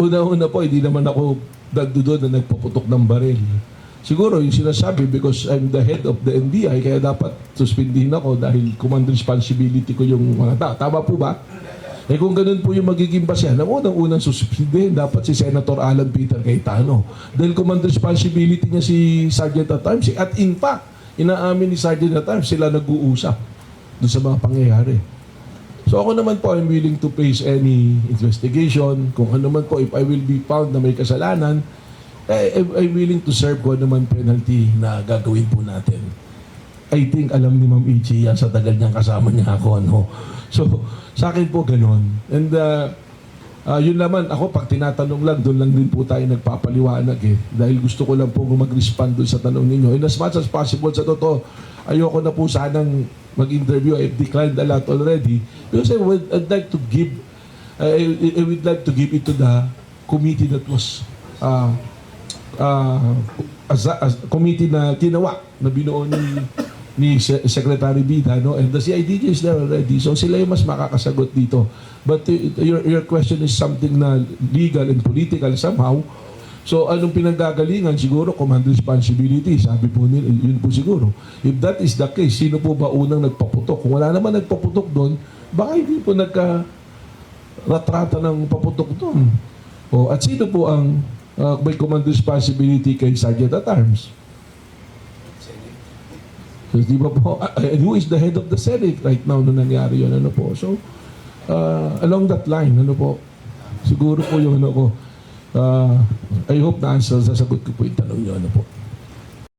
Una-una po, hindi naman ako doon na nagpaputok ng baril. Siguro yung sinasabi because I'm the head of the NBI, kaya dapat suspindihin ako dahil command responsibility ko yung mga tao. Tama po ba? Eh kung ganun po yung magiging basehan, ang unang-unang suspindihin dapat si Senator Alan Peter Cayetano. Dahil command responsibility niya si Sergeant at Arms. At in fact, inaamin ni Sergeant at Arms, sila nag-uusap doon sa mga pangyayari. So ako naman po, I'm willing to face any investigation. Kung ano man po, if I will be found na may kasalanan, I'm willing to serve kung ano man penalty na gagawin po natin. I think alam ni Ma'am Ichi yan sa tagal niyang kasama niya ako. Ano. So, sa akin po ganon. And yun naman, ako pag tinatanong lang, doon lang din po tayo nagpapaliwanag eh. Dahil gusto ko lang po mag-respond doon sa tanong ninyo. And as much as possible, sa totoo, ayoko na po sanang mag-interview. I've declined a lot already. Because I'd like to give, I would like to give it to the committee that was, committee na ginawa, na binuo ni Secretary Bida, no? And the CIDG is there already. So sila yung mas makakasagot dito. But your question is something na legal and political somehow. So anong pinanggagalingan? Siguro command responsibility. Sabi po nila, yun po siguro. If that is the case, sino po ba unang nagpaputok? Kung wala naman nagpaputok doon, baka hindi po nagka-ratrata ng paputok doon. O, at sino po ang may command responsibility kay Sergeant at Arms? So, di ba po, who is the head of the Senate right now nung nangyari yun? Ano po? So, along that line, ano po, siguro po yung ano ko, I hope na answer, sasagot ko po yung tanong nyo, ano po.